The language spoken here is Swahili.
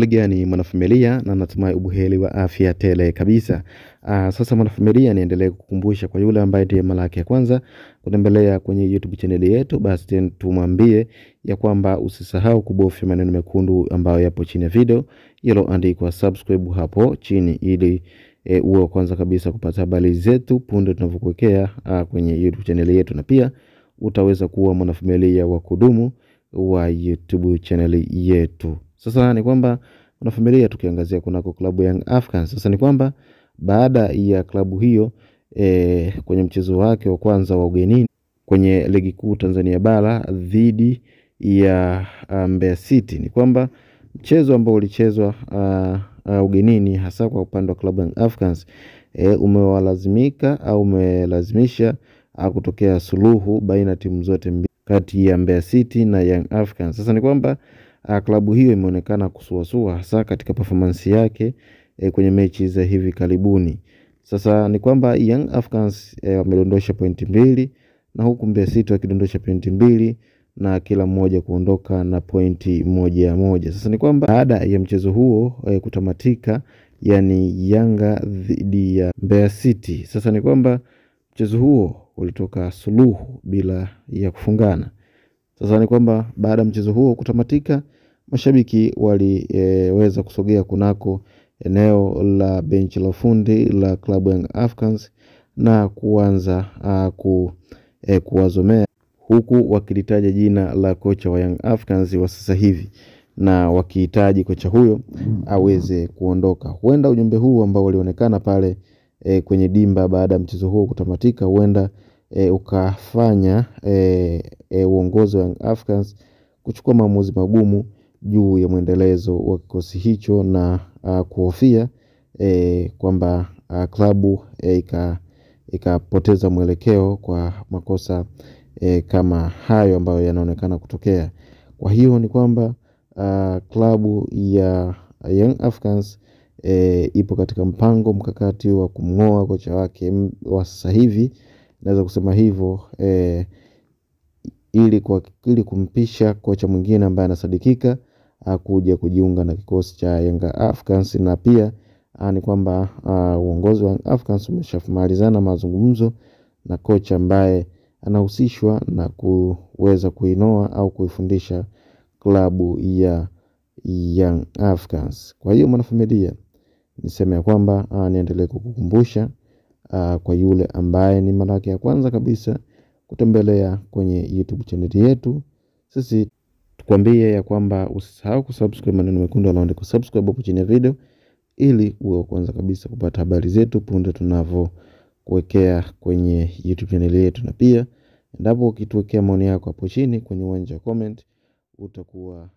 Hali gani mwanafamilia, na natumai ubuheri wa afya tele kabisa. Sasa mwanafamilia, niendelee kukumbusha kwa yule ambaye ndiye mara yake ya kwanza kutembelea kwenye YouTube channel yetu, basi tumwambie ya kwamba usisahau kubofya maneno mekundu ambayo yapo chini ya video yaliyoandikwa subscribe hapo chini, ili uwe kwanza kabisa kupata habari zetu punde tunavyokuwekea kwenye YouTube channel yetu, na pia utaweza kuwa mwanafamilia wa kudumu wa YouTube channel yetu. Sasa ni kwamba mwanafamilia, tukiangazia kunako klabu Young Africans. Sasa ni kwamba baada ya klabu hiyo kwenye mchezo wake wa kwanza wa ugenini kwenye ligi kuu Tanzania bara dhidi ya Mbeya City, ni kwamba mchezo ambao ulichezwa ugenini hasa kwa upande wa klabu Young Africans umelazimisha kutokea suluhu baina timu zote mbili, kati ya Mbeya City na Young Africans. Sasa ni kwamba klabu hiyo imeonekana kusuasua hasa katika performance yake kwenye mechi za hivi karibuni. Sasa ni kwamba Young Africans wamedondosha pointi 2 na huku Mbeya City wakidondosha pointi 2 na kila mmoja kuondoka na pointi moja. Sasa ni kwamba baada ya mchezo huo kutamatika, yani Yanga dhidi ya Mbeya City, sasa ni kwamba mchezo huo ulitoka suluhu bila ya kufungana. Sasa ni kwamba baada mchezo huo kutamatika, mashabiki waliweza kusogea kunako eneo la benchi la ufundi la klabu Young Africans na kuanza kuwazomea, huku wakilitaja jina la kocha wa Young Africans wa sasa hivi na wakihitaji kocha huyo aweze kuondoka. Huenda ujumbe huu ambao ulionekana pale kwenye dimba baada mchezo huo kutamatika, huenda ukafanya uongozi wa Young Africans kuchukua maamuzi magumu juu ya muendelezo wa kikosi hicho, na kuhofia kwamba klabu ikapoteza mwelekeo kwa makosa kama hayo ambayo yanaonekana kutokea. Kwa hiyo ni kwamba klabu ya Young Africans ipo katika mpango mkakati wa kumngoa kocha wake wa sasa hivi, naweza kusema hivyo, ili kumpisha kocha mwingine ambaye anasadikika kuja kujiunga na kikosi cha Young Africans. Na pia ni kwamba uongozi wa Young Africans umeshamalizana mazungumzo na kocha ambaye anahusishwa na kuweza kuinoa au kuifundisha klabu ya Young Africans. Kwa hiyo mwanafamilia, niseme ya kwamba niendelee kukukumbusha kwa yule ambaye ni mara yake ya kwanza kabisa kutembelea kwenye YouTube channel yetu, sisi tukwambie ya kwamba usisahau kusubscribe maneno mekundu yanayoandikwa kusubscribe hapo chini ya video, ili uwe kwanza kabisa kupata habari zetu punde tunavyokuwekea kwenye YouTube channel yetu. Na pia endapo ukituwekea maoni yako hapo chini kwenye uwanja wa comment, utakuwa